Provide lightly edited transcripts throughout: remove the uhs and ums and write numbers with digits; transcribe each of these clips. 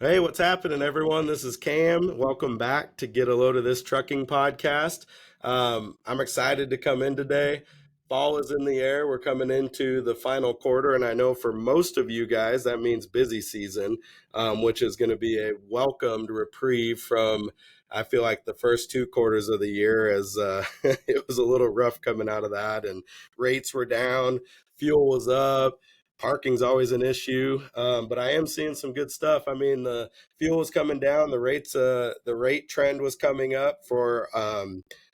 Hey, what's happening, everyone? This is Cam. Welcome back to Get a Load of This Trucking podcast. I'm excited to come in today. Fall is in the air. We're coming into the final quarter, and I know for most of you guys, that means busy season, which is going to be a welcomed reprieve from, I feel like, the first two quarters of the year, as it was a little rough coming out of that, and rates were down, fuel was up. Parking's always an issue, but I am seeing some good stuff. I mean, the fuel was coming down, the rate trend was coming up for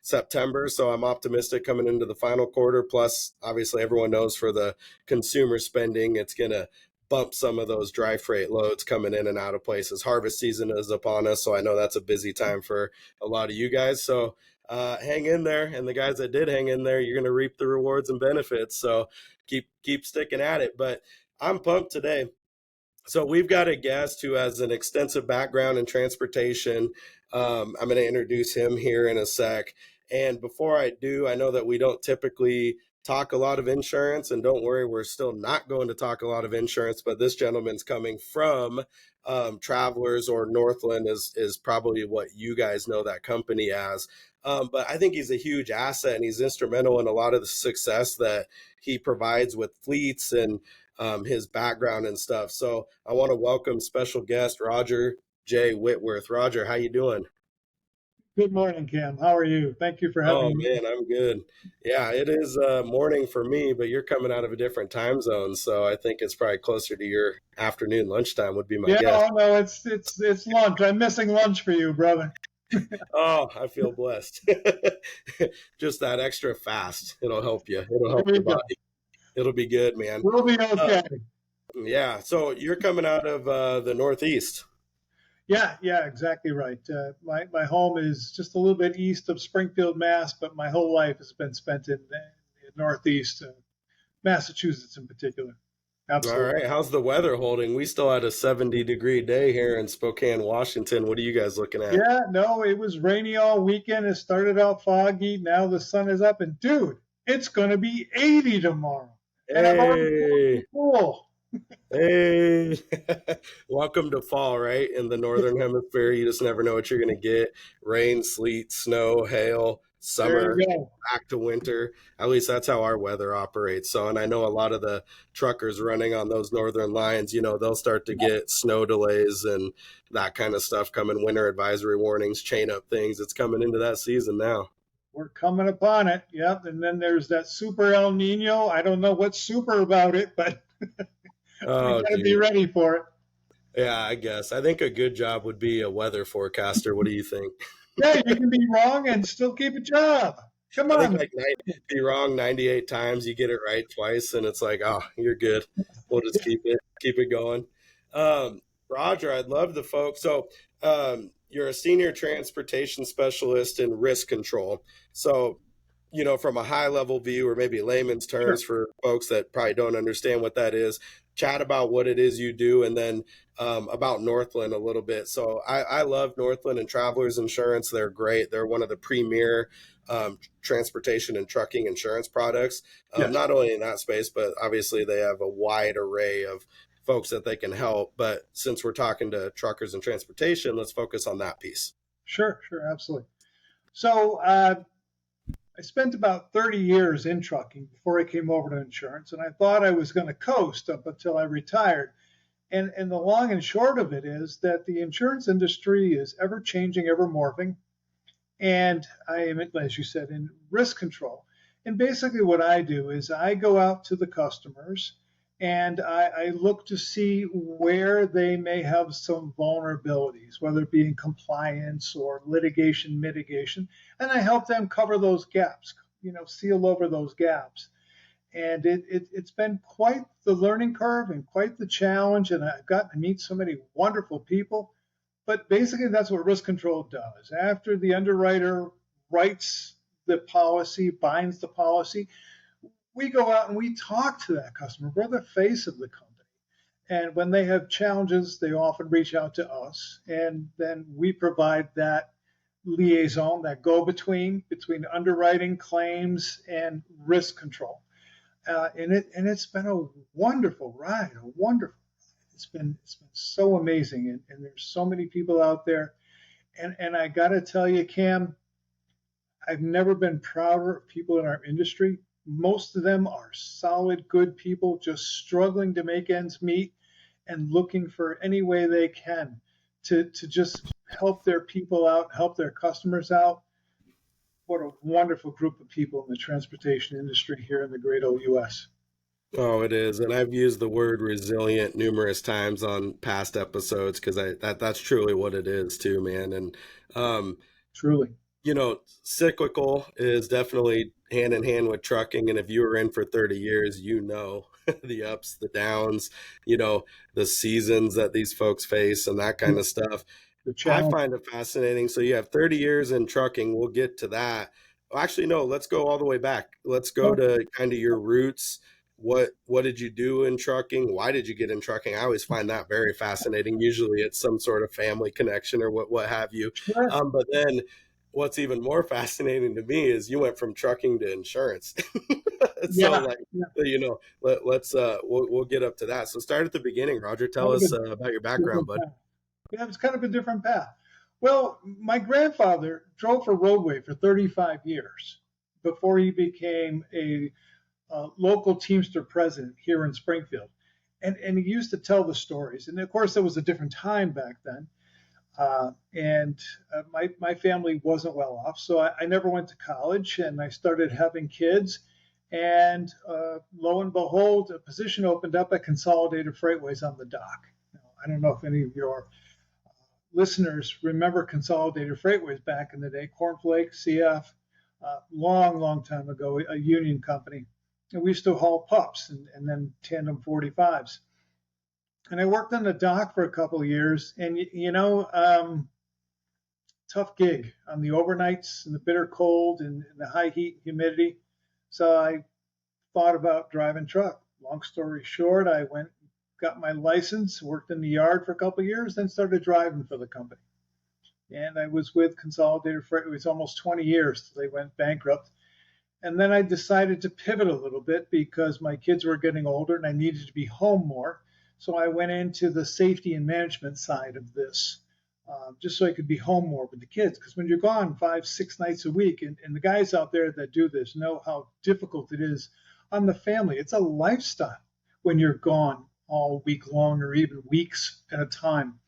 September, so I'm optimistic coming into the final quarter. Plus, obviously, everyone knows for the consumer spending, it's going to bump some of those dry freight loads coming in and out of places. Harvest season is upon us, so I know that's a busy time for a lot of you guys. So hang in there, and the guys that did hang in there, you're going to reap the rewards and benefits. So keep sticking at it. But I'm pumped today. So we've got a guest who has an extensive background in transportation. I'm going to introduce him here in a sec. And before I do, I know that we don't typically talk a lot of insurance, and don't worry, we're still not going to talk a lot of insurance, but this gentleman's coming from Travelers, or Northland is probably what you guys know that company as. But I think he's a huge asset, and he's instrumental in a lot of the success that he provides with fleets and his background and stuff. So I want to welcome special guest Roger J. Whitworth. Roger, how you doing? Good morning, Cam. How are you? Thank you for Oh having me. man, I'm good. Yeah, it is morning for me, but you're coming out of a different time zone, so I think it's probably closer to your afternoon lunchtime would be my Yeah, guess. oh no, it's lunch. I'm missing lunch for you, brother. Oh, I feel blessed. Just that extra fast. It'll help you. It'll help There you your go. body. It'll be good, man. We'll be Uh, okay. yeah. So you're coming out of the Northeast. Yeah, exactly right. My home is just a little bit east of Springfield, Mass, but my whole life has been spent in Northeast, Massachusetts in particular. All Absolutely. right. How's the weather holding? We still had a 70-degree day here in Spokane, Washington. What are you guys looking at? Yeah, no, it was rainy all weekend. It started out foggy. Now the sun is up, and dude, it's going to be 80 tomorrow, and I'm already feeling Hey, cool. hey. Welcome to fall, right? In the Northern Hemisphere, you just never know what you're going to get. Rain, sleet, snow, hail, There you summer, go. back to winter. At least that's how our weather operates. So, and I know a lot of the truckers running on those northern lines, they'll start to get snow delays and that kind of stuff coming, winter advisory warnings, chain up things. It's coming into that season now. We're coming upon it. Yep. And then there's that super El Nino. I don't know what's super about it, but we Oh, got to be geez. ready for it. Yeah, I guess. I think a good job would be a weather forecaster. What do you think? Yeah, you can be wrong and still keep a job. Come I think on. like be wrong 98 times, you get it right twice, and it's like, oh, you're good. We'll just keep it going. Roger, I'd love the folks. So you're a senior transportation specialist in risk control. So, from a high level view, or maybe layman's Sure. terms for folks that probably don't understand what that is, chat about what it is you do, and then about Northland a little bit. So I love Northland and Travelers Insurance. They're great. They're one of the premier transportation and trucking insurance products, Yes. not only in that space, but obviously they have a wide array of folks that they can help. But since we're talking to truckers and transportation, let's focus on that piece. Sure, absolutely. So I spent about 30 years in trucking before I came over to insurance, and I thought I was going to coast up until I retired. And the long and short of it is that the insurance industry is ever changing, ever morphing. And I am, as you said, in risk control. And basically, what I do is I go out to the customers and I look to see where they may have some vulnerabilities, whether it be in compliance or litigation mitigation, and I help them cover those gaps, seal over those gaps. And it's been quite the learning curve and quite the challenge. And I've gotten to meet so many wonderful people. But basically, that's what risk control does. After the underwriter writes the policy, binds the policy, we go out and we talk to that customer. We're the face of the company. And when they have challenges, they often reach out to us. And then we provide that liaison, that go between underwriting, claims, and risk control. And it's been a wonderful ride, a wonderful. it's been so amazing, and there's so many people out there, and I got to tell you, Cam, I've never been prouder of people in our industry. Most of them are solid, good people just struggling to make ends meet and looking for any way they can to just help their people out, help their customers out. What a wonderful group of people in the transportation industry here in the great old US. Oh, it is. And I've used the word resilient numerous times on past episodes because that's truly what it is too, man. And um, Truly. cyclical is definitely hand in hand with trucking. And if you were in for 30 years, the ups, the downs, you know, the seasons that these folks face and that kind Yeah, of stuff. the I challenge. find it fascinating. So you have 30 years in trucking. We'll get to that. Well, actually, no, let's go all the way back. Let's go Oh, to kind of your roots. What did you do in trucking? Why did you get in trucking? I always find that very fascinating. Usually it's some sort of family connection or what have you. sure. But then what's even more fascinating to me is you went from trucking to insurance. So Yeah, like, yeah. let's we'll get up to that. So start at the beginning, Roger. Tell Kind of a us about your background, different bud. path. Yeah, it was kind of a different path. Well, my grandfather drove for roadway for 35 years before he became a local Teamster president here in Springfield. And he used to tell the stories. And of course, there was a different time back then. And my family wasn't well off. So I never went to college and I started having kids. And lo and behold, a position opened up at Consolidated Freightways on the dock. Now, I don't know if any of your listeners remember Consolidated Freightways back in the day, Cornflake, CF, long, long time ago, a union company. And we used to haul pups and then tandem 45s. And I worked on the dock for a couple of years. And, tough gig on the overnights in the bitter cold and the high heat and humidity. So I thought about driving truck. Long story short, I went, got my license, worked in the yard for a couple of years, then started driving for the company. And I was with Consolidated Freight. It was almost 20 years. They went bankrupt. And then I decided to pivot a little bit because my kids were getting older and I needed to be home more. So I went into the safety and management side of this, just so I could be home more with the kids. Because when you're gone 5, 6 nights a week, and the guys out there that do this know how difficult it is on the family. It's a lifestyle when you're gone all week long or even weeks at a time.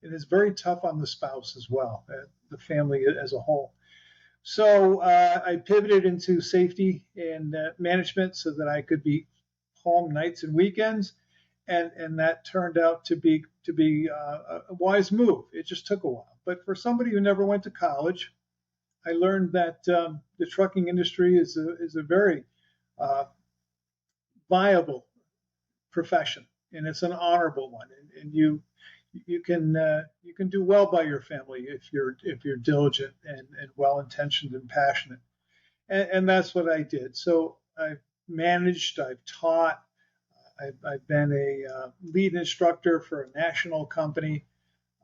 It is very tough on the spouse as well, the family as a whole. So I pivoted into safety and management so that I could be home nights and weekends, and that turned out to be a wise move. It just took a while, but for somebody who never went to college, I learned that the trucking industry is a very uh, viable profession, and it's an honorable one, and you can do well by your family if you're diligent and well intentioned and passionate, and that's what I did. So I've managed, I've taught, I've been a lead instructor for a national company,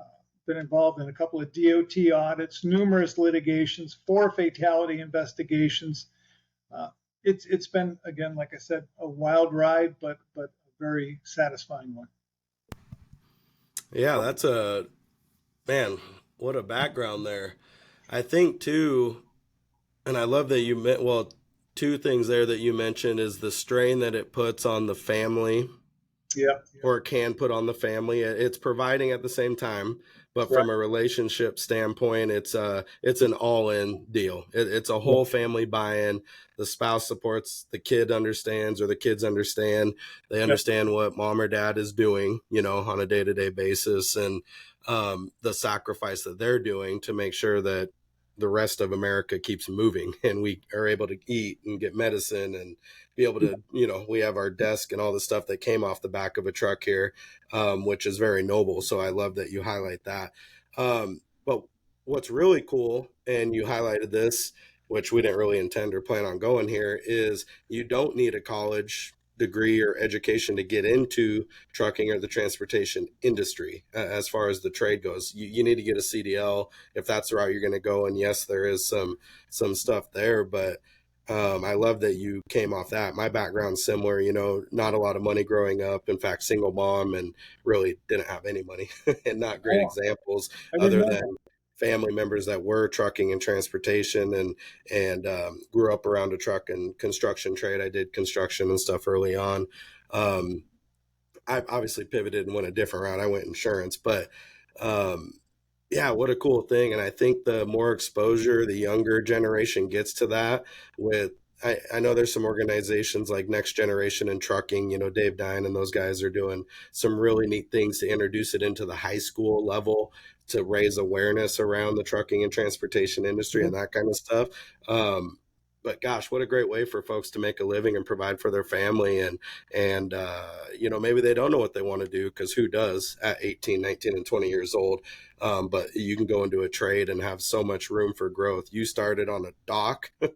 uh, been involved in a couple of DOT audits, numerous litigations, 4 fatality investigations. Uh, it's been, again, like I said, a wild ride, but a very satisfying one. Yeah, that's a man, what a background there. I think too, and I love that you meant, well, two things there that you mentioned is the strain that it puts on the family Yeah, yeah, or can put on the family. It's providing at the same time, but right. from a relationship standpoint, it's an all-in deal. It's a Yeah, whole family buy-in. The spouse supports, the kid understands, or the kids understand. They yeah, understand what mom or dad is doing, on a day-to-day basis, and the sacrifice that they're doing to make sure that the rest of America keeps moving and we are able to eat and get medicine and be able to, we have our desk and all the stuff that came off the back of a truck here, which is very noble. So I love that you highlight that. But what's really cool, and you highlighted this, which we didn't really intend or plan on going here, is you don't need a college degree or education to get into trucking or the transportation industry as far as the trade goes. You need to get a CDL if that's the route you're going to go. And yes, there is some stuff there, but I love that you came off that. My background's similar, not a lot of money growing up. In fact, single mom and really didn't have any money and not great Oh, examples I didn't other know that. than family members that were trucking and transportation and grew up around a truck and construction trade. I did construction and stuff early on. Um, I obviously pivoted and went a different route. I went insurance, but um, yeah, what a cool thing. And I think the more exposure the younger generation gets to that with, I know there's some organizations like Next Generation in Trucking, Dave Dine and those guys are doing some really neat things to introduce it into the high school level to raise awareness around the trucking and transportation industry and that kind of stuff. But gosh, what a great way for folks to make a living and provide for their family. And maybe they don't know what they want to do, because who does at 18, 19, and 20 years old? But you can go into a trade and have so much room for growth. You started on a dock as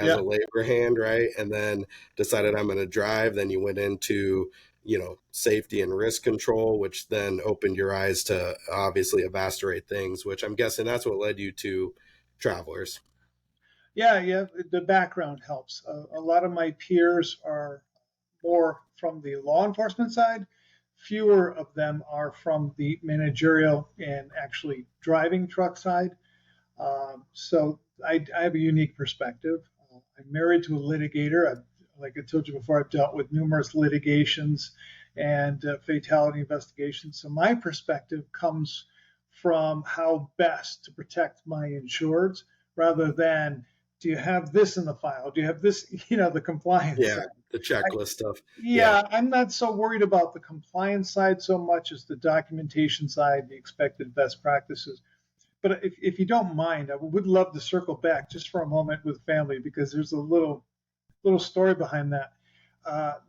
Yeah. a labor hand, right? And then decided I'm going to drive. Then you went into, safety and risk control, which then opened your eyes to obviously a vast array of things, which I'm guessing that's what led you to Travelers. Yeah, yeah, the background helps. A lot of my peers are more from the law enforcement side. Fewer of them are from the managerial and actually driving truck side. So I have a unique perspective. I'm married to a litigator. Like I told you before, I've dealt with numerous litigations and fatality investigations. So my perspective comes from how best to protect my insureds rather than, do you have this in the file? Do you have this, the compliance Yeah, side? the I, checklist stuff. Yeah, yeah, I'm not so worried about the compliance side so much as the documentation side, the expected best practices. But if you don't mind, I would love to circle back just for a moment with family, because there's a little story behind that.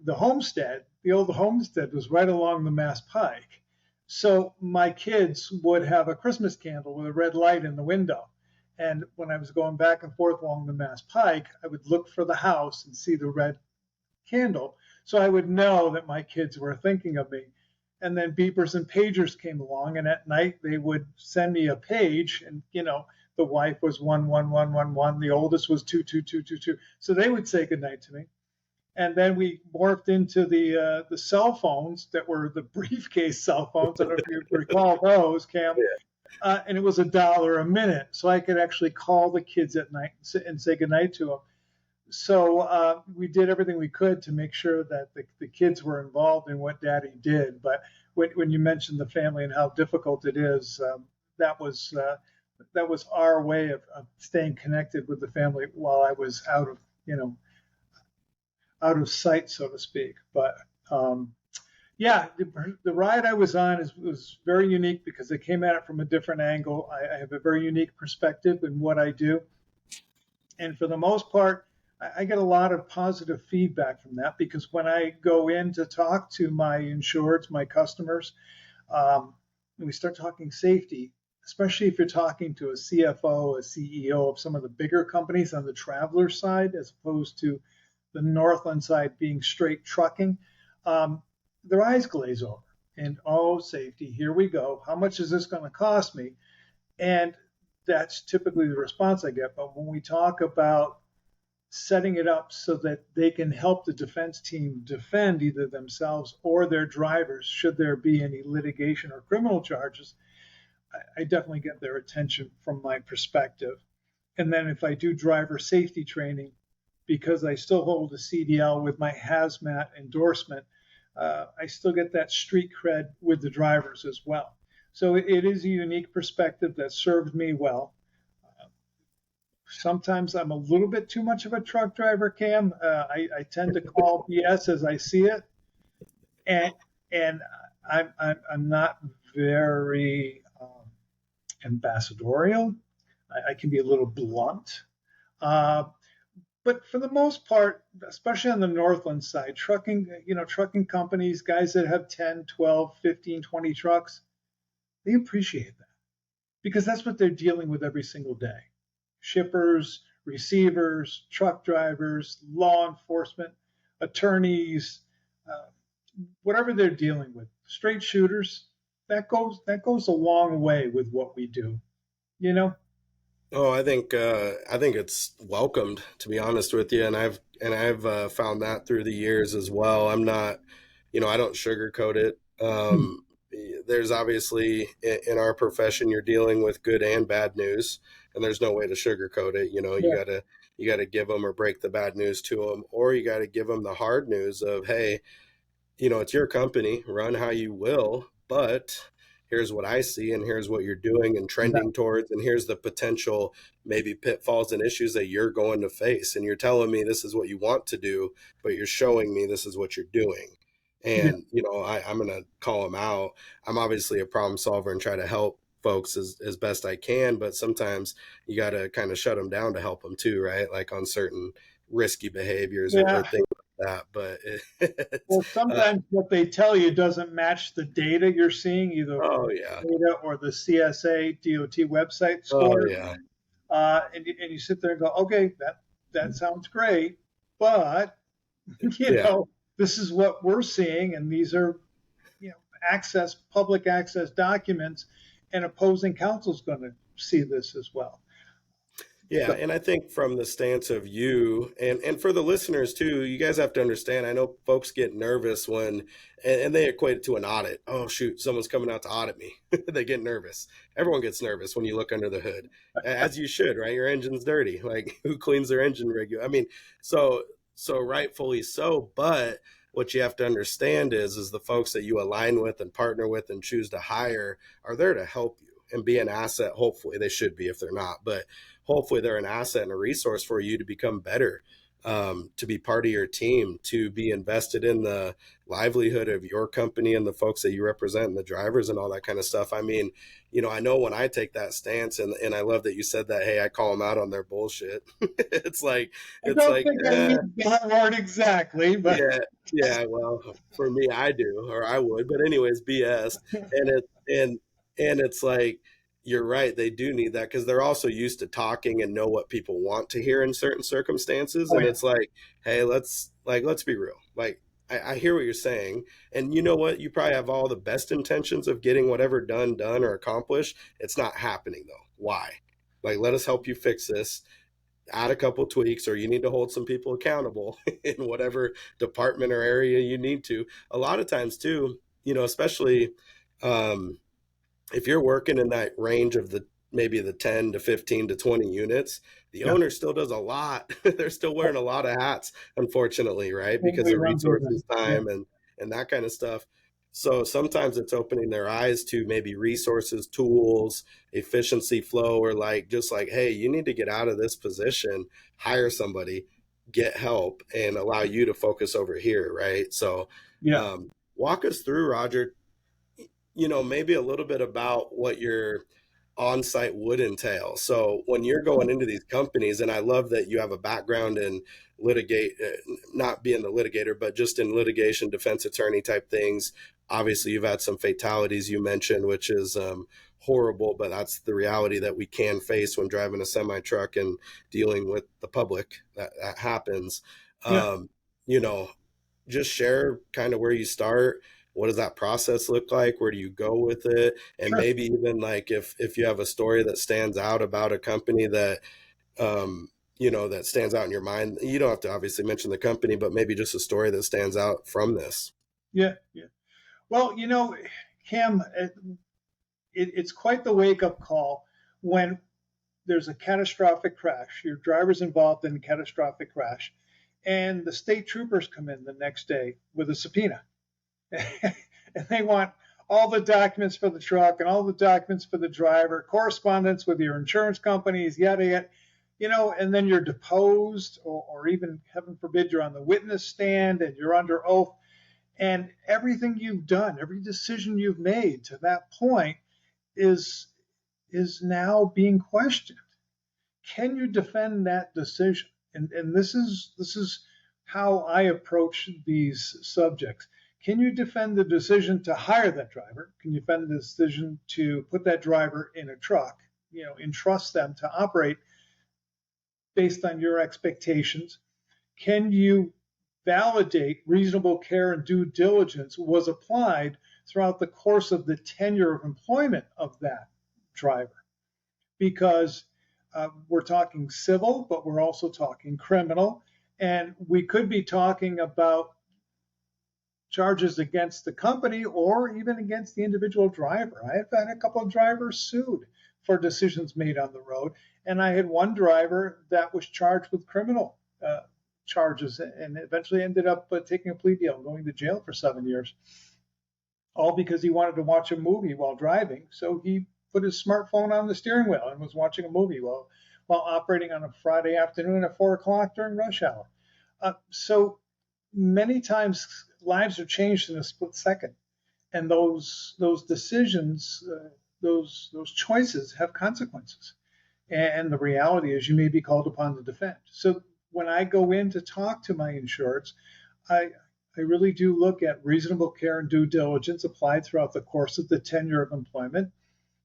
The old homestead was right along the Mass Pike. So my kids would have a Christmas candle with a red light in the window. And when I was going back and forth along the Mass Pike, I would look for the house and see the red candle. So I would know that my kids were thinking of me. And then beepers and pagers came along, and at night they would send me a page, and the wife was 11111, the oldest was 22222. So they would say goodnight to me. And then we morphed into the cell phones that were the briefcase cell phones. I don't know if you recall those, Cam. yeah, And it was $1 a minute, so I could actually call the kids at night and say goodnight to them. So we did everything we could to make sure that the kids were involved in what Daddy did. But when you mentioned the family and how difficult it is, that was that was our way of staying connected with the family while I was out of sight, so to speak. But yeah, the ride I was on was very unique because I came at it from a different angle. I have a very unique perspective in what I do. And for the most part, I get a lot of positive feedback from that, because when I go in to talk to my insureds, my customers, we start talking safety, especially if you're talking to a CFO, a CEO of some of the bigger companies on the traveler side, as opposed to the Northland side being straight trucking, their eyes glaze over. And oh, safety, here we go. How much is this going to cost me? And that's typically the response I get. But when we talk about setting it up so that they can help the defense team defend either themselves or their drivers should there be any litigation or criminal charges, I definitely get their attention from my perspective. And then if I do driver safety training, because I still hold a CDL with my hazmat endorsement, I still get that street cred with the drivers as well. So it is a unique perspective that served me well. Sometimes I'm a little bit too much of a truck driver, Cam. I tend to call BS as I see it, and I'm not very ambassadorial. I can be a little blunt. Uh, but for the most part, especially on the Northland side, trucking companies, guys that have 10, 12, 15, 20 trucks, they appreciate that, because that's what they're dealing with every single day. Shippers, receivers, truck drivers, law enforcement, attorneys, uh, whatever they're dealing with, straight shooters. That goes a long way with what we do. You know. Oh, I think it's welcomed, to be honest with you, and I've found that through the years as well. I'm not, I don't sugarcoat it. Hmm. There's obviously in our profession you're dealing with good and bad news, and there's no way to sugarcoat it. Yeah, You gotta give them or break the bad news to them, or you got to give them the hard news of, hey, it's your company, run how you will, but here's what I see, and here's what you're doing and trending exactly. towards, and here's the potential maybe pitfalls and issues that you're going to face. And you're telling me this is what you want to do, but you're showing me this is what you're doing. Yeah, And, I'm going to call them out. I'm obviously a problem solver and try to help folks as best I can, but sometimes you got to kind of shut them down to help them too, right? Like on certain risky behaviors or yeah. things like that. But it's, Well, sometimes what they tell you doesn't match the data you're seeing, either oh from yeah. data or the CSA DOT website Oh score. yeah. And you sit there and go, okay, that sounds great, but Yeah. this is what we're seeing, and these are public access documents, and opposing counsel's going to see this as well. Yeah, So, and I think from the stance of you and for the listeners too, you guys have to understand. I know folks get nervous when and they equate it to an audit. Oh shoot, someone's coming out to audit me. They get nervous. Everyone gets nervous when you look under the hood, as you should, right? Your engine's dirty. Like who cleans their engine regular? I mean, so rightfully so. But what you have to understand is the folks that you align with and partner with and choose to hire are there to help you and be an asset. Hopefully, they should be if they're not, but hopefully they're an asset and a resource for you to become better, to be part of your team, to be invested in the livelihood of your company and the folks that you represent and the drivers and all that kind of stuff. I mean, I know when I take that stance, and I love that you said that, hey, I call them out on their bullshit. it's like, I it's don't like, think I use that word exactly, but yeah, yeah. Well, for me, I do, or I would. But anyways, BS, and it's like you're right. They do need that because they're also used to talking and know what people want to hear in certain circumstances. oh And yeah, it's like, hey, let's be real. Like I hear what you're saying, and you know what? You probably have all the best intentions of getting whatever done or accomplished. It's not happening though. Why? Like, let us help you fix this, add a couple tweaks, or you need to hold some people accountable in whatever department or area you need to. A lot of times too, especially um, if you're working in that range of the maybe the 10 to 15 to 20 units, the yeah, owner still does a lot. They're still wearing a lot of hats, unfortunately, right? Because totally of runs over. resources, Yeah, time, and that kind of stuff. So sometimes it's opening their eyes to maybe resources, tools, efficiency flow, or like just like, hey, you need to get out of this position, hire somebody, get help, and allow you to focus over here, right? So yeah, walk us through, Roger, maybe a little bit about what your on-site would entail. So when you're going into these companies, and I love that you have a background in litigate, not being the litigator, but just in litigation, defense attorney type things. Obviously, you've had some fatalities you mentioned, which is horrible, but that's the reality that we can face when driving a semi truck and dealing with the public. That happens. yeah. Um, you know, just share kind of where you start. What does that process look like? Where do you go with it? And Sure. maybe even like if you have a story that stands out about a company that that stands out in your mind. You don't have to obviously mention the company, but maybe just a story that stands out from this. Yeah, yeah. Well, Cam, it's quite the wake up call when there's a catastrophic crash. Your driver's involved in a catastrophic crash, and the state troopers come in the next day with a subpoena. And they want all the documents for the truck and all the documents for the driver, correspondence with your insurance companies, yada yada. And then you're deposed, or even, heaven forbid, you're on the witness stand and you're under oath. And everything you've done, every decision you've made to that point is now being questioned. Can you defend that decision? And this is how I approach these subjects. Can you defend the decision to hire that driver? Can you defend the decision to put that driver in a truck? Entrust them to operate based on your expectations. Can you validate reasonable care and due diligence was applied throughout the course of the tenure of employment of that driver? Because We're talking civil, but we're also talking criminal. And we could be talking about charges against the company or even against the individual driver. I have had a couple of drivers sued for decisions made on the road. And I had one driver that was charged with criminal charges and eventually ended up taking a plea deal and going to jail for 7 years, all because he wanted to watch a movie while driving. So he put his smartphone on the steering wheel and was watching a movie while operating on a Friday afternoon at 4 o'clock during rush hour. So many times lives are changed in a split second, and those decisions, those choices have consequences. And the reality is you may be called upon to defend. So when I go in to talk to my insureds, I really do look at reasonable care and due diligence applied throughout the course of the tenure of employment,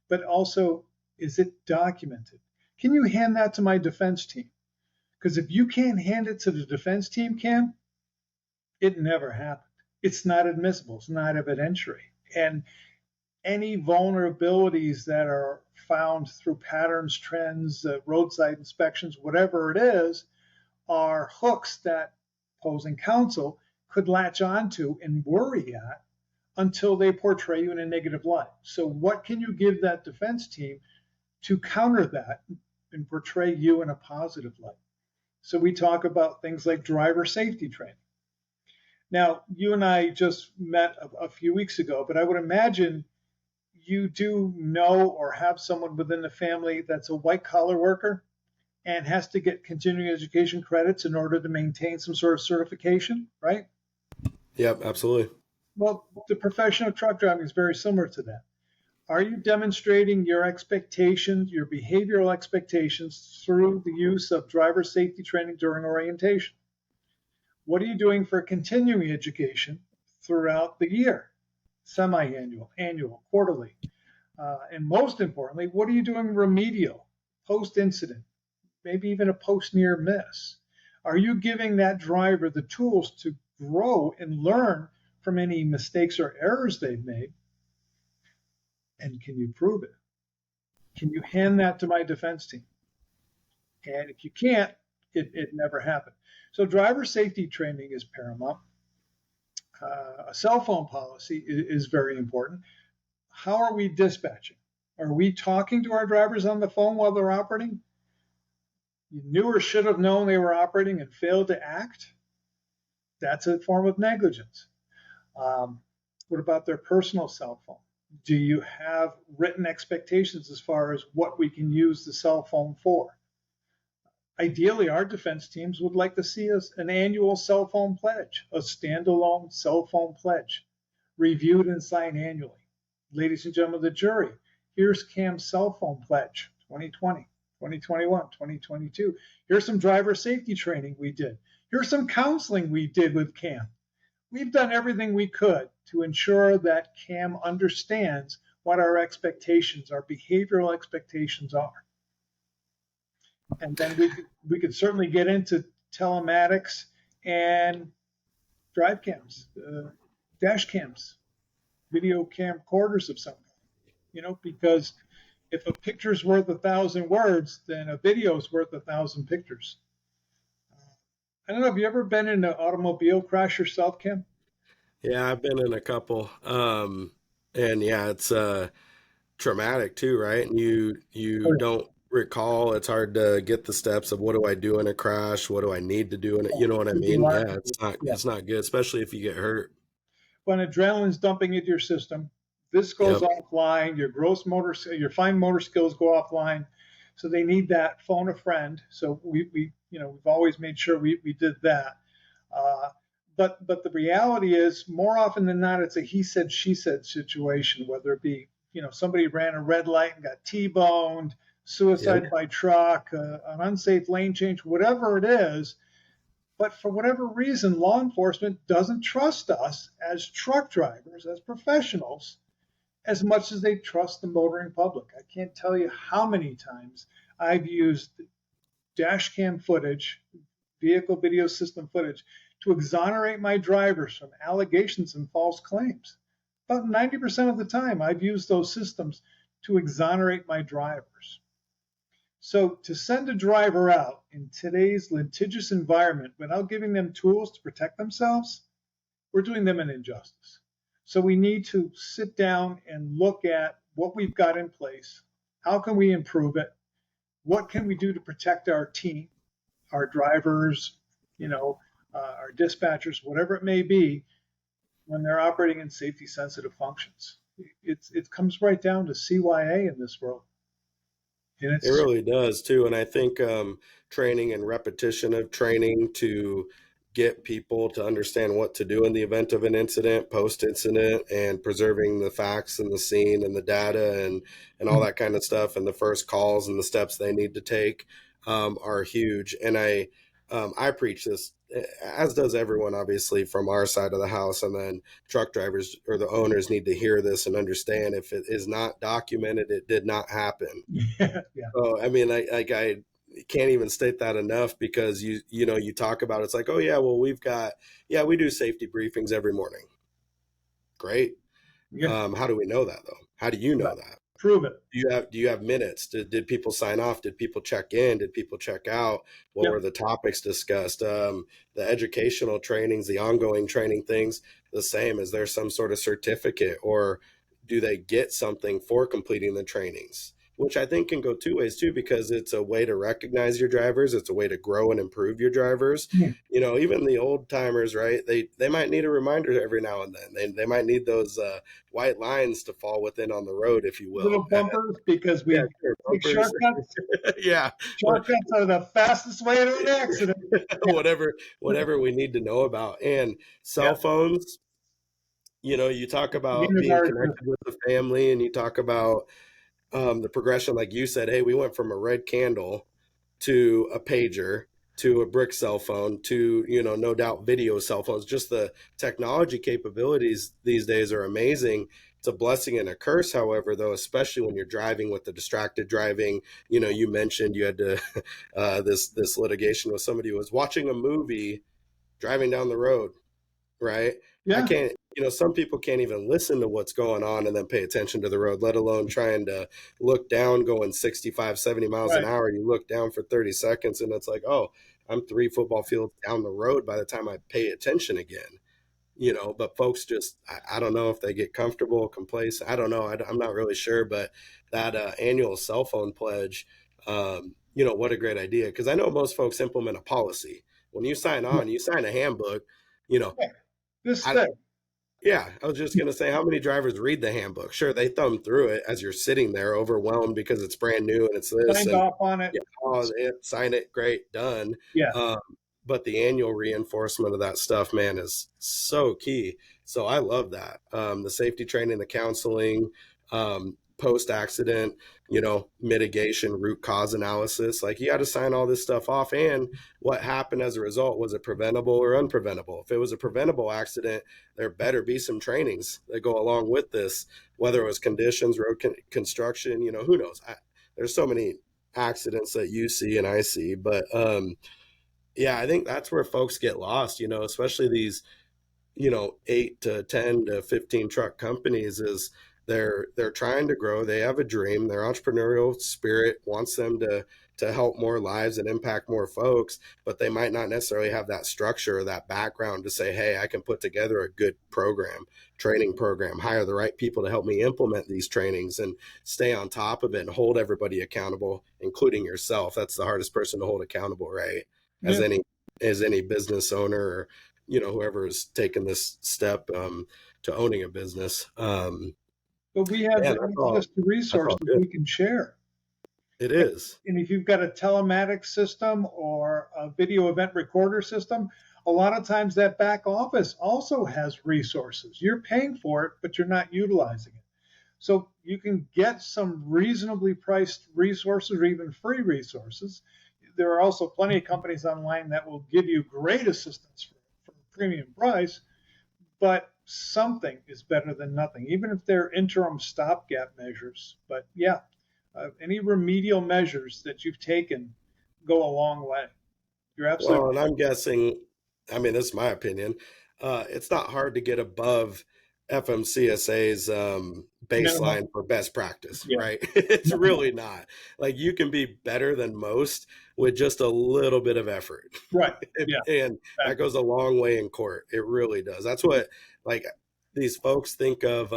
but also, is it documented? Can you hand that to my defense team? Because if you can't hand it to the defense team, Cam, it never happened. It's not admissible. It's not evidentiary. And any vulnerabilities that are found through patterns, trends, roadside inspections, whatever it is, are hooks that opposing counsel could latch onto and worry at until they portray you in a negative light. So what can you give that defense team to counter that and portray you in a positive light? So we talk about things like driver safety training. Now, you and I just met a few weeks ago, but I would imagine you do know or have someone within the family that's a white collar worker and has to get continuing education credits in order to maintain some sort of certification, right? Yep, absolutely. Well, the profession of truck driving is very similar to that. Are you demonstrating your expectations, your behavioral expectations through the use of driver safety training during orientation? What are you doing for continuing education throughout the year? Semi-annual, annual, quarterly. And most importantly, what are you doing remedial, post-incident, maybe even a post-near miss? Are you giving that driver the tools to grow and learn from any mistakes or errors they've made? And can you prove it? Can you hand that to my defense team? And if you can't, it never happened. So driver safety training is paramount. A cell phone policy is very important. How are we dispatching? Are we talking to our drivers on the phone while they're operating? You knew or should have known they were operating and failed to act? That's a form of negligence. What about their personal cell phone? Do you have written expectations as far as what we can use the cell phone for? Ideally, our defense teams would like to see us an annual cell phone pledge, a standalone cell phone pledge, reviewed and signed annually. Ladies and gentlemen of the jury, here's Cam's cell phone pledge, 2020, 2021, 2022. Here's some driver safety training we did. Here's some counseling we did with Cam. We've done everything we could to ensure that Cam understands what our expectations, our behavioral expectations are. And then we could certainly get into telematics and drive cams, dash cams, video camcorders of some kind, because if a picture's worth 1,000 words, then a video's worth 1,000 pictures. I don't know, have you ever been in an automobile crash yourself, Kim? Yeah, I've been in a couple. And yeah, it's traumatic too, right? And you don't recall. It's hard to get the steps of what do I do in a crash? What do I need to do in it? You know what I mean? Yeah, Yeah. it's not good, especially if you get hurt. When adrenaline's dumping into your system, this goes Yep. offline. Your fine motor skills go offline. So they need that phone a friend. So we've always made sure we did that. But the reality is, more often than not, it's a he said, she said situation, whether it be, somebody ran a red light and got T-boned, suicide Yep. by truck, an unsafe lane change, whatever it is. But for whatever reason, law enforcement doesn't trust us as truck drivers, as professionals, as much as they trust the motoring public. I can't tell you how many times I've used dash cam footage, vehicle video system footage, to exonerate my drivers from allegations and false claims. About 90% of the time, I've used those systems to exonerate my drivers. So to send a driver out in today's litigious environment without giving them tools to protect themselves, we're doing them an injustice. So we need to sit down and look at what we've got in place. How can we improve it? What can we do to protect our team, our drivers, our dispatchers, whatever it may be, when they're operating in safety sensitive functions? It comes right down to CYA in this world. And It it's really does too. And I think training and repetition of training to get people to understand what to do in the event of an incident, post incident, and preserving the facts and the scene and the data and all that kind of stuff, and the first calls and the steps they need to take are huge. And I preach this, as does everyone, obviously, from our side of the house. And then truck drivers or the owners need to hear this and understand, if it is not documented, it did not happen. yeah, yeah, Oh, I mean, I can't even state that enough, because you talk about, it's like, oh yeah, well, we do safety briefings every morning. Great. yeah. How do we know that though? How do you know Right. that? Prove it. Do you have minutes? Did people sign off? Did people check in? Did people check out? What Yeah, were the topics discussed? The educational trainings, the ongoing training things, the same. Is there some sort of certificate, or do they get something for completing the trainings? Which I think can go two ways too, because it's a way to recognize your drivers. It's a way to grow and improve your drivers. yeah. Even the old timers, right? They might need a reminder every now and then. They might need those white lines to fall within on the road, if you will. Little bumpers because Yeah, we sure, take bumpers. shortcuts. Yeah, but Shortcuts are the fastest way to an accident. Yeah, whatever we need to know about. And cell yeah. phones, you talk about Unit being our connected with the family, and you talk about the progression, like you said. Hey, we went from a red candle to a pager to a brick cell phone to, no doubt, video cell phones. Just the technology capabilities these days are amazing. It's a blessing and a curse, however, though, especially when you're driving with the distracted driving. You mentioned you had to this litigation with somebody who was watching a movie driving down the road, right? I Yeah, can't, some people can't even listen to what's going on and then pay attention to the road, let alone trying to look down going 65, 70 miles an right. hour. You look down for 30 seconds and it's like, oh, I'm 3 football fields down the road by the time I pay attention again. But folks just, I don't know if they get comfortable, complacent. I don't know. I'm not really sure, but that annual cell phone pledge, what a great idea. Because I know most folks implement a policy. When you sign Yeah, on, you sign a handbook, you know, yeah. This I, thing. yeah, I was just going to say, how many drivers read the handbook? Sure, they thumb through it as you're sitting there overwhelmed because it's brand new and it's this Signed and off on it. yeah, oh, sign it, great, done. Yeah, Um, but the annual reinforcement of that stuff, man, is so key. So I love that. The safety training, the counseling, post accident, mitigation, root cause analysis. Like, you got to sign all this stuff off. And what happened as a result? Was it preventable or unpreventable? If it was a preventable accident, there better be some trainings that go along with this, whether it was conditions, road construction, who knows? There's so many accidents that you see and I see, but yeah, I think that's where folks get lost, especially these, 8 to 10 to 15 truck companies. Is they're trying to grow. They have a dream. Their entrepreneurial spirit wants them to help more lives and impact more folks, but they might not necessarily have that structure or that background to say, hey, I can put together a good training program, hire the right people to help me implement these trainings and stay on top of it and hold everybody accountable, including yourself. That's the hardest person to hold accountable, right? As yeah. any business owner, or whoever has taken this step to owning a business. But we have Man, the access to that's all resources good. we can share. It is. And if you've got a telematics system or a video event recorder system, a lot of times that back office also has resources. You're paying for it, but you're not utilizing it. So you can get some reasonably priced resources or even free resources. There are also plenty of companies online that will give you great assistance for a premium price, but something is better than nothing, even if they're interim stopgap measures. But yeah, any remedial measures that you've taken go a long way. You're absolutely Well, right. and I'm guessing, I mean, this is my opinion. It's not hard to get above FMCSA's Minimum. baseline for best practice, Yeah. right? It's really not. Like you can be better than most with just a little bit of effort. Right. Yeah. And that Exactly. goes a long way in court. It really does. That's what like these folks think of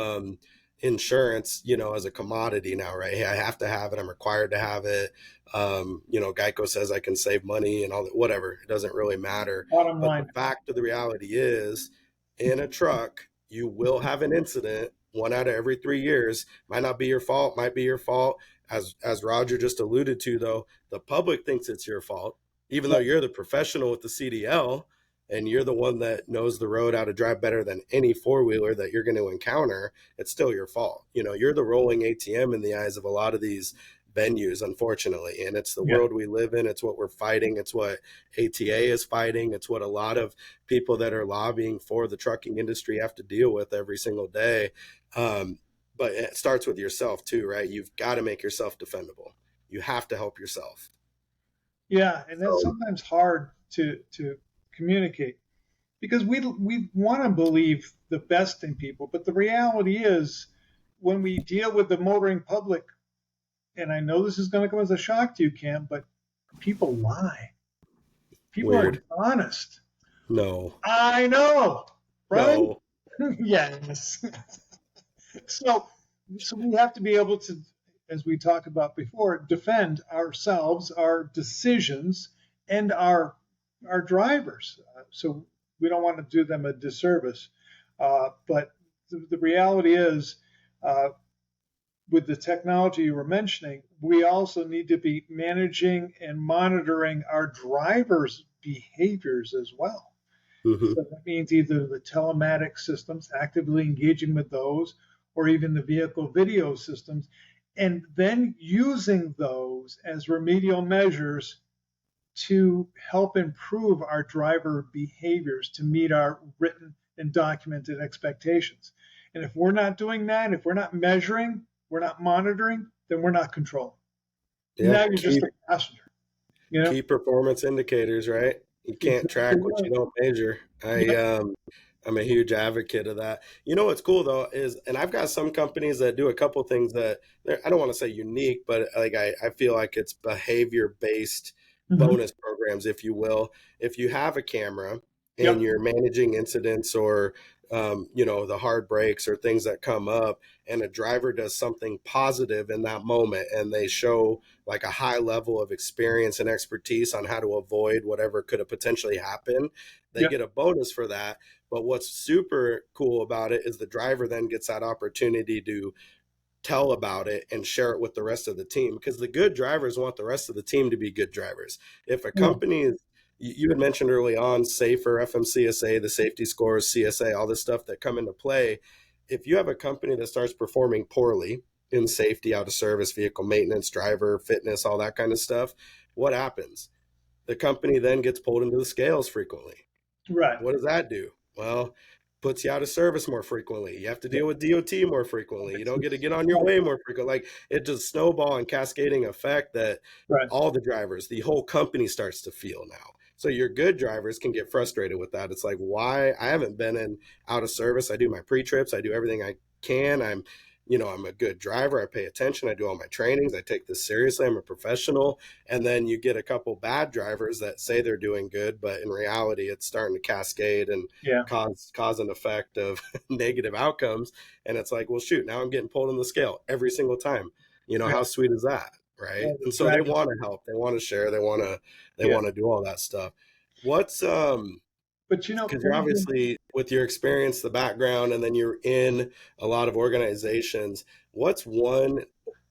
insurance, as a commodity now, right? Hey, I have to have it. I'm required to have it. Geico says I can save money and all that, whatever. It doesn't really matter. Bottom But the line. fact of the reality is, in a truck, you will have an incident 1 out of every 3 years. Might not be your fault, might be your fault. As Roger just alluded to, though, the public thinks it's your fault, even though Right. you're the professional with the CDL and you're the one that knows the road how to drive better than any four-wheeler that you're going to encounter. It's still your fault. You're the rolling ATM in the eyes of a lot of these venues, unfortunately. And it's the Yeah. world we live in. It's what we're fighting. It's what ATA is fighting. It's what a lot of people that are lobbying for the trucking industry have to deal with every single day. But it starts with yourself too, right? You've got to make yourself defendable. You have to help yourself. Yeah. And that's So sometimes hard to communicate because we want to believe the best in people, but the reality is when we deal with the motoring public, and I know this is going to come as a shock to you, Cam, but people lie. People are weird. honest. No, I know, right? no. Yes. So, so we have to be able to, as we talked about before, defend ourselves, our decisions, and our drivers. So we don't want to do them a disservice. But the reality is, with the technology you were mentioning, we also need to be managing and monitoring our drivers' behaviors as well. Hmm. So that means either the telematics systems, actively engaging with those, or even the vehicle video systems, and then using those as remedial measures to help improve our driver behaviors to meet our written and documented expectations. And if we're not doing that, if we're not measuring, we're not monitoring, then we're not controlling. Yeah, Now you're just a passenger, you know? key performance indicators, right? You can't Exactly track what right. you don't measure. Yep. I'm a huge advocate of that. What's cool though is, and I've got some companies that do a couple things that I don't want to say unique, but like I feel like it's behavior based Mm-hmm. bonus programs, if you will. If you have a camera and Yep. you're managing incidents or the hard brakes or things that come up, and a driver does something positive in that moment, and they show like a high level of experience and expertise on how to avoid whatever could have potentially happened, they Yep. get a bonus for that. But what's super cool about it is the driver then gets that opportunity to tell about it and share it with the rest of the team, because the good drivers want the rest of the team to be good drivers. If a Mm. company is, you had mentioned early on, safer FMCSA, the safety scores, CSA, all this stuff that come into play. If you have a company that starts performing poorly in safety, out of service, vehicle maintenance, driver fitness, all that kind of stuff, what happens? The company then gets pulled into the scales frequently. Right. What does that do? Well, puts you out of service more frequently. You have to deal with DOT more frequently. You don't get to get on your way more frequently. Like it just snowball and cascading effect that Right. all the drivers, the whole company starts to feel now. So your good drivers can get frustrated with that. It's like, why? I haven't been in out of service. I do my pre-trips. I do everything I can. I'm a good driver. I pay attention. I do all my trainings. I take this seriously. I'm a professional. And then you get a couple bad drivers that say they're doing good, but in reality, it's starting to cascade and Yeah. cause an effect of negative outcomes. And it's like, well, shoot, now I'm getting pulled in the scale every single time. Yeah. How sweet is that? Right. Yeah. And so they Dragon. want to help. They want to share. They Yeah. want to do all that stuff. What's But because you're one thing, obviously with your experience, the background, and then you're in a lot of organizations. What's one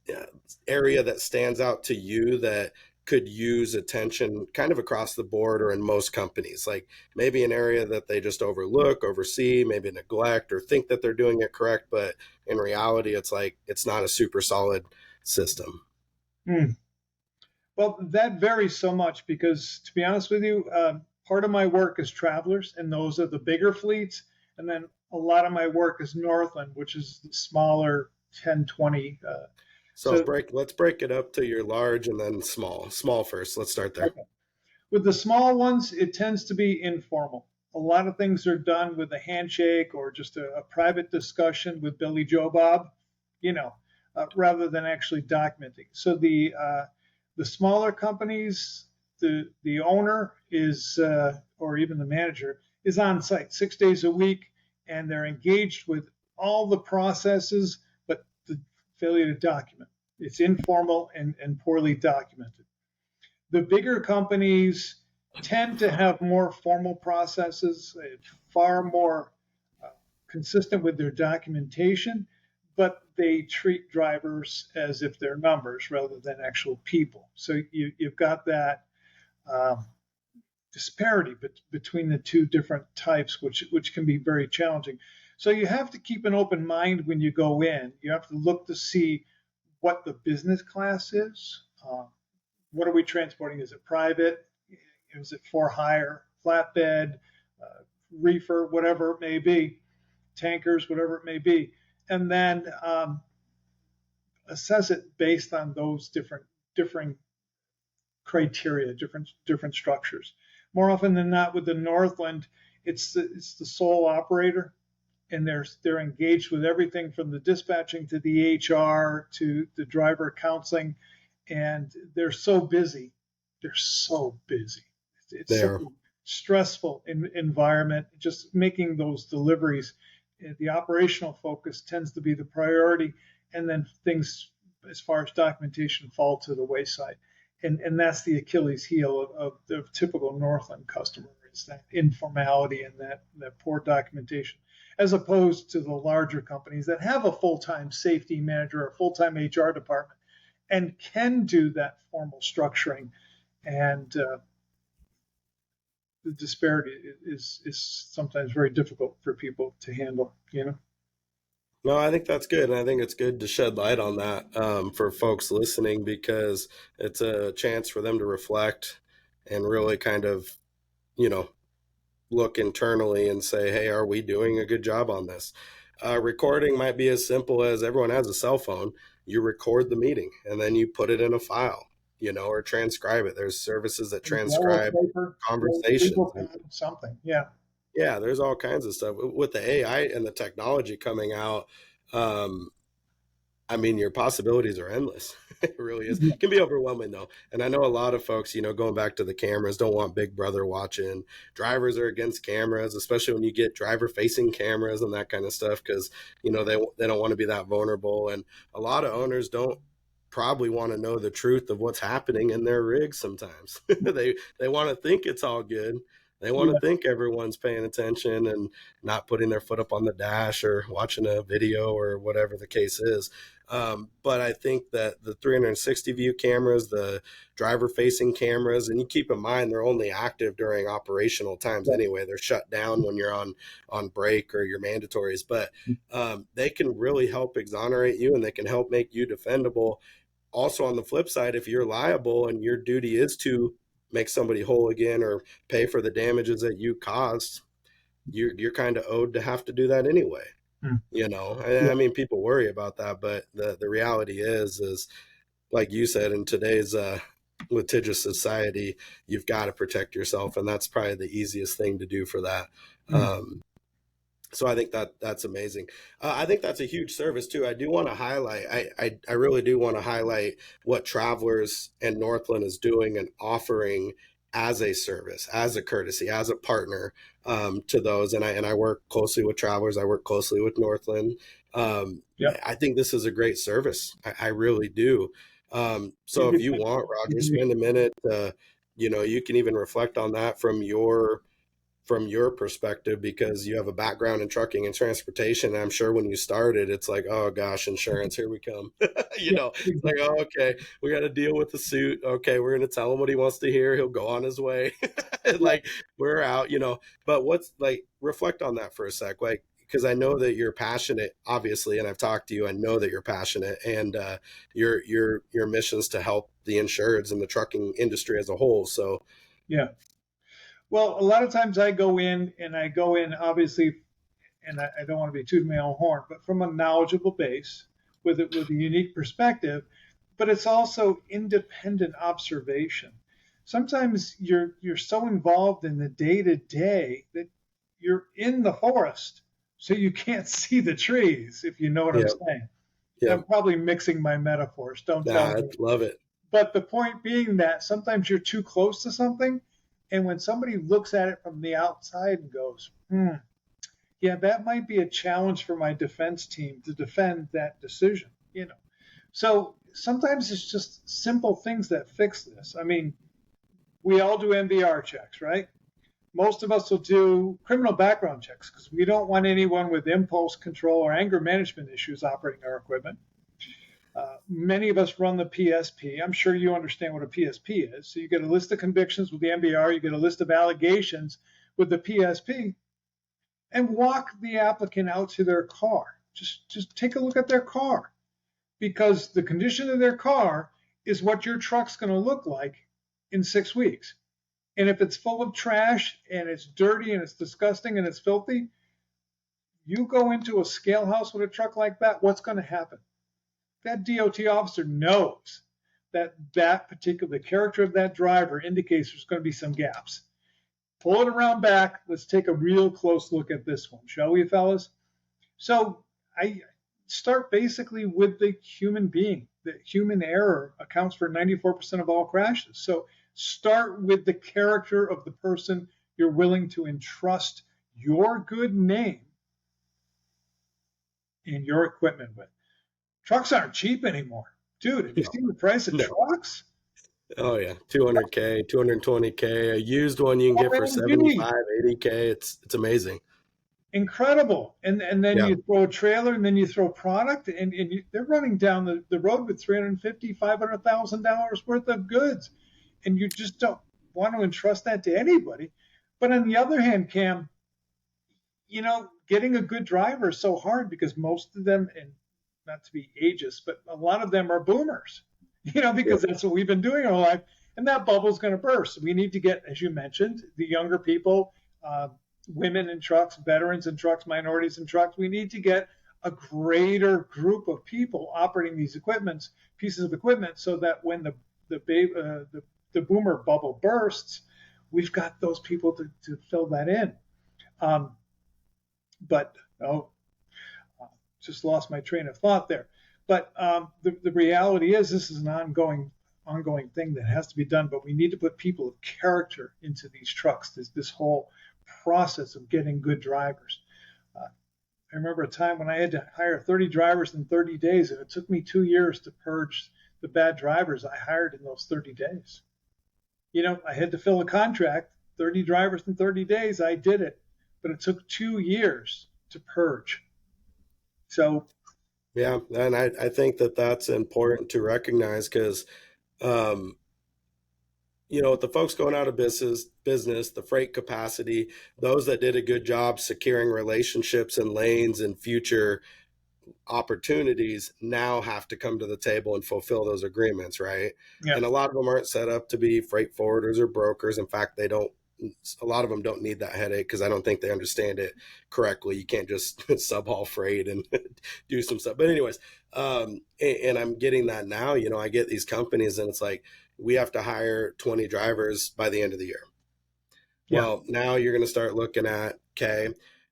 uh, area that stands out to you that could use attention kind of across the board or in most companies? Like maybe an area that they just overlook, oversee, maybe neglect, or think that they're doing it correct, but in reality, it's like it's not a super solid system. hmm. Well, that varies so much because, to be honest with you, part of my work is travelers, and those are the bigger fleets. And then a lot of my work is Northland, which is the smaller 10, 20. So So let's break it up to your large and then small. Small first. Let's start there. okay. With the small ones, it tends to be informal. A lot of things are done with a handshake or just a private discussion with Billy Joe Bob, you know, rather than actually documenting. So the smaller companies, the owner is, or even the manager is on site 6 days a week, and they're engaged with all the processes, but the failure to document. It's informal and poorly documented. The bigger companies tend to have more formal processes, far more consistent with their documentation, but they treat drivers as if they're numbers rather than actual people. So you've got that um, disparity between the two different types, which can be very challenging. So you have to keep an open mind when you go in. You have to look to see what the business class is. What are we transporting? Is it private? Is it for hire, flatbed, reefer, whatever it may be, tankers, whatever it may be, and then assess it based on those differing criteria, different structures. More often than not, with the Northland, it's the sole operator, and they're engaged with everything from the dispatching to the HR to the driver counseling, and they're so busy. They're so busy. It's such There. a stressful environment. Just making those deliveries, the operational focus tends to be the priority, and then things as far as documentation fall to the wayside. And that's the Achilles heel of the typical Northland customer, is that informality and that poor documentation, as opposed to the larger companies that have a full-time safety manager or a full-time HR department and can do that formal structuring. And the disparity is sometimes very difficult for people to handle, you know? No, I think that's good. And I think it's good to shed light on that for folks listening, because it's a chance for them to reflect and really kind of, you know, look internally and say, hey, are we doing a good job on this? Recording might be as simple as everyone has a cell phone. You record the meeting and then you put it in a file, you know, or transcribe it. There's services that Yellow transcribe paper, conversations. legal pad, something. Yeah. Yeah, there's all kinds of stuff with the AI and the technology coming out. Um, I mean, your possibilities are endless. It really is. It can be overwhelming though. And I know a lot of folks, you know, going back to the cameras, don't want Big Brother watching. Drivers are against cameras, especially when you get driver facing cameras and that kind of stuff, because, you know, they don't want to be that vulnerable. And a lot of owners don't probably want to know the truth of what's happening in their rigs sometimes. They want to think it's all good. They want to Yeah. think everyone's paying attention and not putting their foot up on the dash or watching a video or whatever the case is. But I think that the 360 view cameras, the driver facing cameras, and you keep in mind they're only active during operational times anyway. They're shut down when you're on break or your mandatories, but they can really help exonerate you and they can help make you defendable. Also, on the flip side, if you're liable and your duty is to make somebody whole again or pay for the damages that you caused, you're kind of owed to have to do that anyway. Mm. You know, I mean, people worry about that, but the reality is like you said, in today's litigious society, you've got to protect yourself, and that's probably the easiest thing to do for that. Mm. So I think that's amazing. I think that's a huge service too. I do want to highlight. I really do want to highlight what Travelers and Northland is doing and offering as a service, as a courtesy, as a partner to those. And I work closely with Travelers. I work closely with Northland. Yep. I think this is a great service. I really do. So if you want, Roger, spend a minute. You know, you can even reflect on that from your perspective, because you have a background in trucking and transportation. I'm sure when you started, it's like, oh gosh, insurance, here we come. You know, it's like, oh, okay, we got to deal with the suit. Okay, we're going to tell him what he wants to hear. He'll go on his way. And like, we're out, you know. But what's like, reflect on that for a sec, like, because I know that you're passionate, obviously, and I've talked to you. I know that you're passionate, and your mission's to help the insureds and the trucking industry as a whole. So Yeah. Well, a lot of times I go in obviously, and I don't want to be tooting my own horn, but from a knowledgeable base with a unique perspective, but it's also independent observation. Sometimes you're so involved in the day to day that you're in the forest, so you can't see the trees, if you know what I'm Yeah. saying. Yeah. I'm probably mixing my metaphors, don't tell Nah, I me. love it. But the point being that sometimes you're too close to something, and when somebody looks at it from the outside and goes, yeah, that might be a challenge for my defense team to defend that decision, you know. So sometimes it's just simple things that fix this. I mean, we all do MVR checks, right? Most of us will do criminal background checks because we don't want anyone with impulse control or anger management issues operating our equipment. Many of us run the PSP. I'm sure you understand what a PSP is. So you get a list of convictions with the MVR, you get a list of allegations with the PSP, and walk the applicant out to their car. Just take a look at their car, because the condition of their car is what your truck's going to look like in 6 weeks. And if it's full of trash and it's dirty and it's disgusting and it's filthy, you go into a scale house with a truck like that, what's going to happen? That DOT officer knows that the character of that driver indicates there's going to be some gaps. Pull it around back. Let's take a real close look at this one, shall we, fellas? So I start basically with the human being. The human error accounts for 94% of all crashes. So start with the character of the person you're willing to entrust your good name and your equipment with. Trucks aren't cheap anymore. Dude, have you No, seen the price of no. trucks? Oh yeah, 200K, 220K. A used one you can get for OMG, 75, 80K. It's amazing. incredible. And then Yeah. you throw a trailer and then you throw product and they're running down the road with $350,000, $500,000 worth of goods. And you just don't want to entrust that to anybody. But on the other hand, Cam, getting a good driver is so hard because most of them, and not to be ageist, but a lot of them are boomers, Yeah. because that's what we've been doing our life. And that bubble's going to burst. We need to get, as you mentioned, the younger people, women in trucks, veterans in trucks, minorities in trucks. We need to get a greater group of people operating these pieces of equipment, so that when the boomer bubble bursts, we've got those people to fill that in. Um, but oh, just lost my train of thought there. But the reality is, this is an ongoing thing that has to be done. But we need to put people of character into these trucks. This whole process of getting good drivers. I remember a time when I had to hire 30 drivers in 30 days, and it took me 2 years to purge the bad drivers I hired in those 30 days. I had to fill a contract, 30 drivers in 30 days. I did it, but it took 2 years to purge. So, Yeah, and I think that that's important to recognize because, um, with the folks going out of business, the freight capacity, those that did a good job securing relationships and lanes and future opportunities now have to come to the table and fulfill those agreements, right? yeah, And a lot of them aren't set up to be freight forwarders or brokers. In fact, they don't. A lot of them don't need that headache because I don't think they understand it correctly. You can't just sub haul freight and do some stuff. But anyways, and I'm getting that now. I get these companies and it's like we have to hire 20 drivers by the end of the year. yeah, Well, now you're going to start looking at, okay,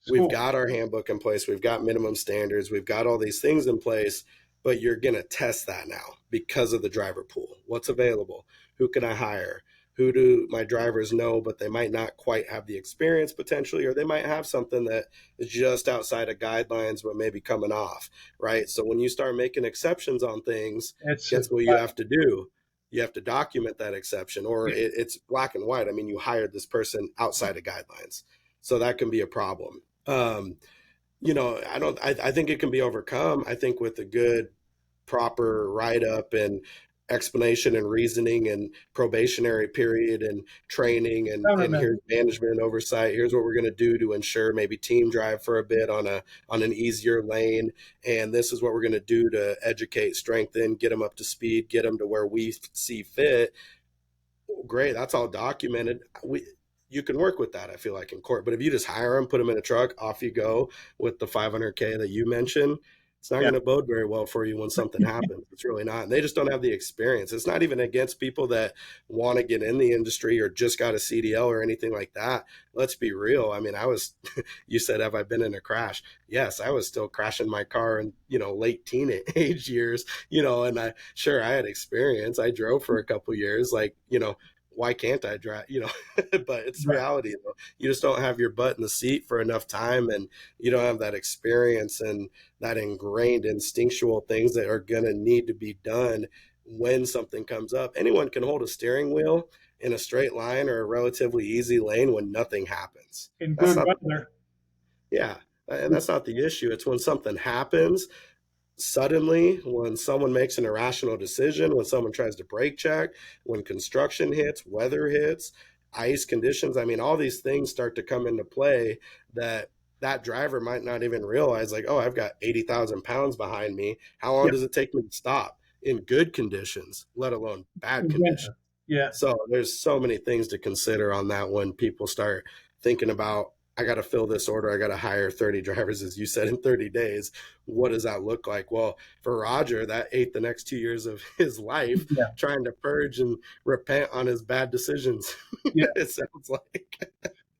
we've school. got our handbook in place, we've got minimum standards, we've got all these things in place, but you're going to test that now because of the driver pool. What's available? Who can I hire? Who do my drivers know, but they might not quite have the experience potentially, or they might have something that is just outside of guidelines, but maybe coming off, right? So when you start making exceptions on things, It's guess what you have to do? You have to document that exception, or it's black and white. I mean, you hired this person outside of guidelines, so that can be a problem. I think it can be overcome. I think with a good, proper write up and explanation and reasoning and probationary period and training and countermeasure. here's management and oversight. Here's what we're going to do to ensure maybe team drive for a bit on an easier lane, and this is what we're going to do to educate, strengthen, get them up to speed, get them to where we see fit. Great, that's all documented. You can work with that, I feel like, in court. But if you just hire them, put them in a truck, off you go with the 500K that you mentioned, It's not Yeah. going to bode very well for you when something happens. It's really not. And they just don't have the experience. It's not even against people that want to get in the industry or just got a CDL or anything like that. Let's be real. I mean, you said, have I been in a crash? Yes, I was still crashing my car in, late teenage years, and I had experience. I drove for a couple years, like, why can't I drive? But it's Right. reality though. You just don't have your butt in the seat for enough time, and you don't have that experience and that ingrained instinctual things that are going to need to be done when something comes up. Anyone can hold a steering wheel in a straight line or a relatively easy lane when nothing happens. In That's good not, weather. yeah, and that's not the issue. It's when something happens suddenly, when someone makes an irrational decision, when someone tries to brake check, when construction hits, weather hits, ice conditions. I mean, all these things start to come into play that driver might not even realize, like, oh, I've got 80,000 pounds behind me. How long Yeah. does it take me to stop in good conditions, let alone bad In conditions? winter. Yeah. So there's so many things to consider on that when people start thinking about, I got to fill this order. I got to hire 30 drivers, as you said, in 30 days. What does that look like? Well, for Roger, that ate the next 2 years of his life Yeah. trying to purge and repent on his bad decisions. Yeah. It sounds like.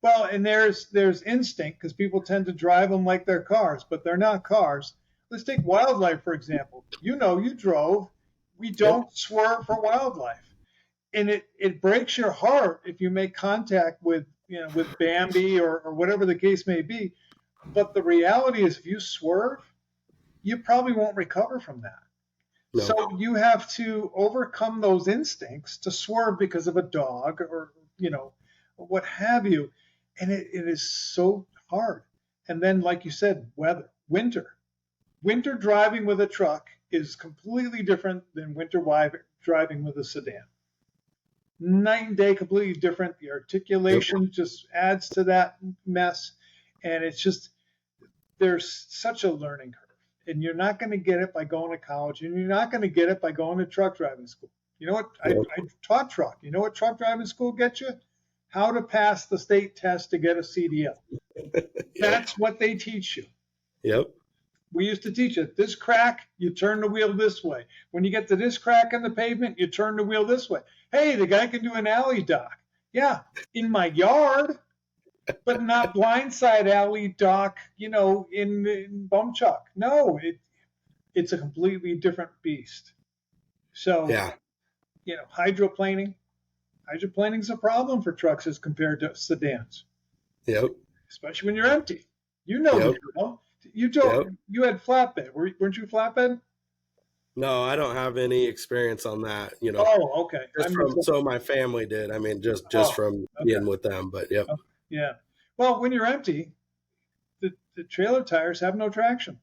Well, and there's instinct because people tend to drive them like they're cars, but they're not cars. Let's take wildlife for example. You drove. We Yep. don't swerve for wildlife, and it breaks your heart if you make contact with with Bambi or whatever the case may be. But the reality is, if you swerve, you probably won't recover from that. No. So you have to overcome those instincts to swerve because of a dog or what have you, and it is so hard. And then, like you said, weather, winter driving with a truck is completely different than winter driving with a sedan. Night and day, completely different. The Yep. articulation just adds to that mess, and it's just there's such a learning curve. And you're not going to get it by going to college, and you're not going to get it by going to truck driving school. You know what? Yep. I taught truck. You know what truck driving school gets you? How to pass the state test to get a CDL. Yep. That's what they teach you. Yep. We used to teach it. This crack, you turn the wheel this way. When you get to this crack in the pavement, you turn the wheel this way. Hey, the guy can do an alley dock. Yeah, in my yard, but not blindside alley dock, in Bumchuck. No, it's a completely different beast. So, Yeah. hydroplaning. Hydroplaning's a problem for trucks as compared to sedans, Yep. especially when you're empty. You know the Yep. drill. You Yep. don't. You had flatbed. Weren't you flatbed? No, I don't have any experience on that, Oh, okay. so my family did. I mean, just Oh, from okay. being with them, but yep. Oh, yeah. Well, when you're empty, the trailer tires have no traction.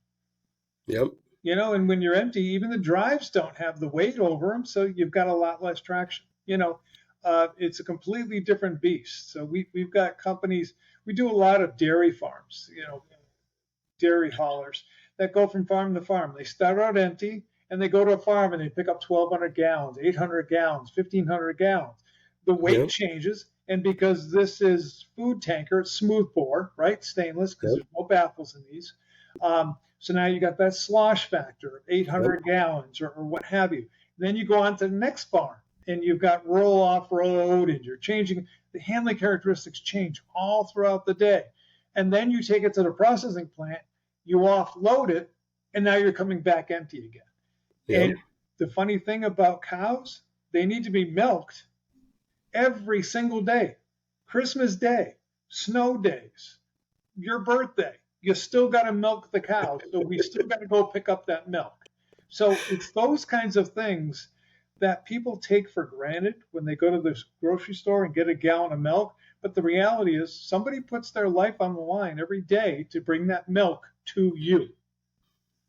Yep. And when you're empty, even the drives don't have the weight over them, so you've got a lot less traction. It's a completely different beast. So we've got companies. We do a lot of dairy farms. Dairy haulers that go from farm to farm. They start out empty and they go to a farm and they pick up 1,200 gallons, 800 gallons, 1,500 gallons. The weight Yep. changes, and because this is food tanker, it's smooth bore, right? Stainless, because Yep. there's no baffles in these. So now you got that slosh factor of 800 gallons or what have you. Then you go on to the next farm and you've got roll off road and you're changing. The handling characteristics change all throughout the day. And then you take it to the processing plant, you offload it, and now you're coming back empty again. Yep. And the funny thing about cows, they need to be milked every single day. Christmas Day, snow days, your birthday, you still got to milk the cows. So we still got to go pick up that milk. So it's those kinds of things that people take for granted when they go to the grocery store and get a gallon of milk. But the reality is somebody puts their life on the line every day to bring that milk to you.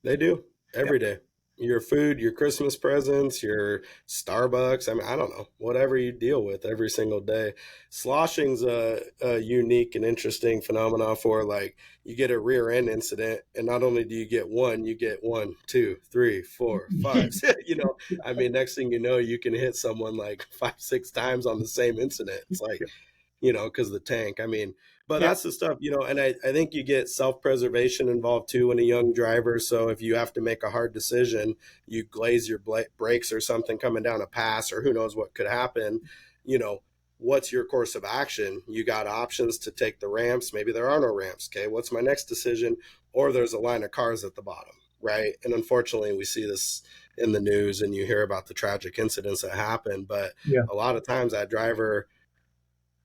They do every day. Your food, your Christmas presents, your Starbucks. I mean, I don't know, whatever you deal with every single day. Sloshing's a unique and interesting phenomenon for, like, you get a rear end incident, and not only do you get one, you get 1, 2, 3, 4, 5. I mean, next thing you know, you can hit someone like 5, 6 times on the same incident. It's like, because of the tank. I mean, but Yeah. that's the stuff, and I think you get self-preservation involved too when a young driver. So if you have to make a hard decision, you glaze your brakes or something coming down a pass, or who knows what could happen, you know, what's your course of action? You got options to take the ramps. Maybe there are no ramps. Okay, what's my next decision? Or there's a line of cars at the bottom, right? And unfortunately, we see this in the news and you hear about the tragic incidents that happen. But Yeah. a lot of times that driver,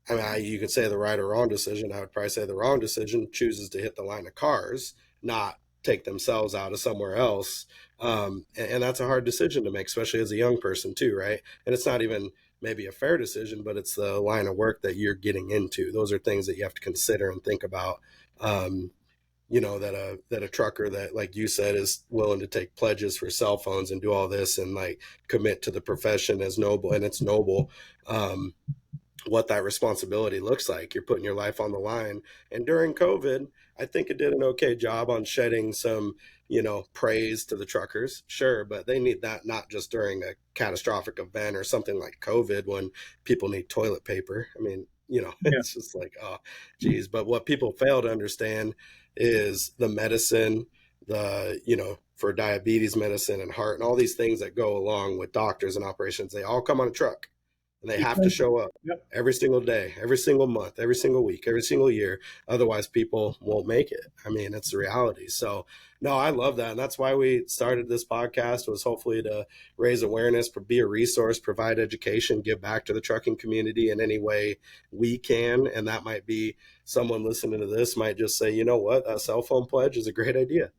I mean, you could say the right or wrong decision. I would probably say the wrong decision, chooses to hit the line of cars, not take themselves out of somewhere else. And that's a hard decision to make, especially as a young person too, right? And it's not even maybe a fair decision, but it's the line of work that you're getting into. Those are things that you have to consider and think about. That a trucker that, like you said, is willing to take pledges for cell phones and do all this and like commit to the profession as noble, and it's noble. What that responsibility looks like. You're putting your life on the line. And during COVID, I think it did an okay job on shedding some, praise to the truckers. Sure, but they need that not just during a catastrophic event or something like COVID when people need toilet paper. I mean, Yeah. it's just like, oh, geez. But what people fail to understand is the medicine, for diabetes medicine and heart and all these things that go along with doctors and operations. They all come on a truck and they have to show up Yep. every single day, every single month, every single week, every single year. Otherwise, people won't make it. I mean, it's the reality. So, no, I love that. And that's why we started this podcast, was hopefully to raise awareness, be a resource, provide education, give back to the trucking community in any way we can. And that might be someone listening to this might just say, you know what, a cell phone pledge is a great idea.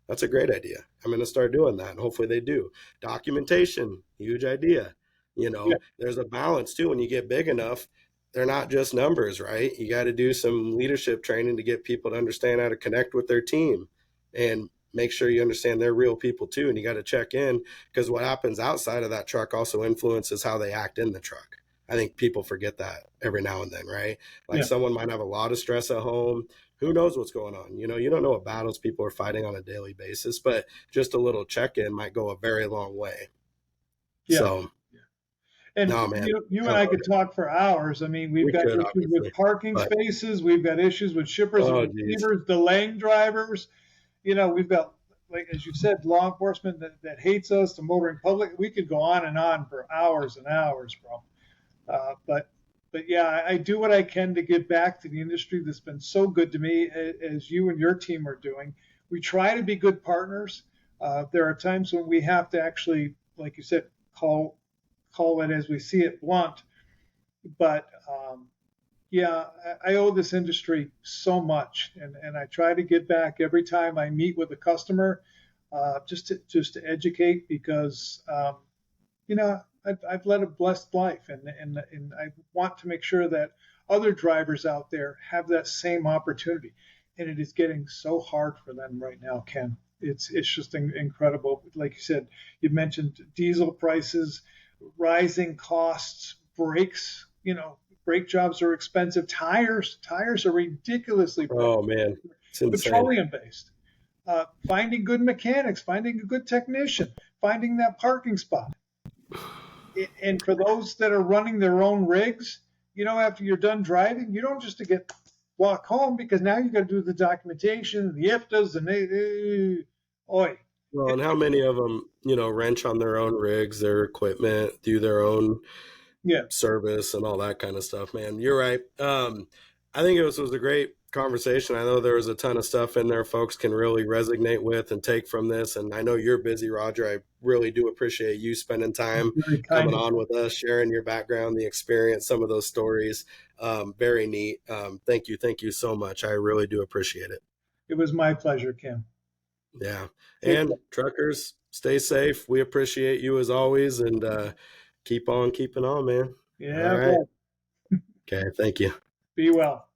That's a great idea. I'm going to start doing that. And hopefully they do. Documentation, huge idea. Yeah. There's a balance too. When you get big enough, they're not just numbers, right? You got to do some leadership training to get people to understand how to connect with their team and make sure you understand they're real people too. And you got to check in, because what happens outside of that truck also influences how they act in the truck. I think people forget that every now and then, right? Like Yeah. someone might have a lot of stress at home. Who knows what's going on? You don't know what battles people are fighting on a daily basis, but just a little check in might go a very long way. Yeah. So, And no, man, you and I could talk for hours. I mean, we've we got could issues with obviously, parking but spaces. We've got issues with shippers and oh, geez. receivers, delaying drivers. We've got, like, as you said, law enforcement that hates us, the motoring public. We could go on and on for hours and hours, bro. But yeah, I do what I can to give back to the industry that's been so good to me, as you and your team are doing. We try to be good partners. There are times when we have to actually, like you said, call it as we see it, blunt. But yeah, I owe this industry so much, and I try to give back every time I meet with a customer, just to educate, because I've led a blessed life, and I want to make sure that other drivers out there have that same opportunity. And it is getting so hard for them right now, Ken. It's just incredible. Like you said, you mentioned diesel prices, rising costs, brakes. Brake jobs are expensive. Tires are ridiculously priced. Oh man, it's insane. Petroleum based. Finding good mechanics, finding a good technician, finding that parking spot. And for those that are running their own rigs, after you're done driving, you don't just to walk home, because now you got to do the documentation, the IFTAs, and oi. Well, and how many of them, wrench on their own rigs, their equipment, do their own Yeah. service and all that kind of stuff, man. You're right. I think it was a great conversation. I know there was a ton of stuff in there folks can really resonate with and take from this. And I know you're busy, Roger. I really do appreciate you spending time Very kind coming of on you. with us, sharing your background, the experience, some of those stories. Very neat. Thank you. Thank you so much. I really do appreciate it. It was my pleasure, Kim. Yeah. Take And care. truckers, stay safe. We appreciate you as always. And keep on keeping on, man. All Yeah, right. but Okay. Thank you. be well.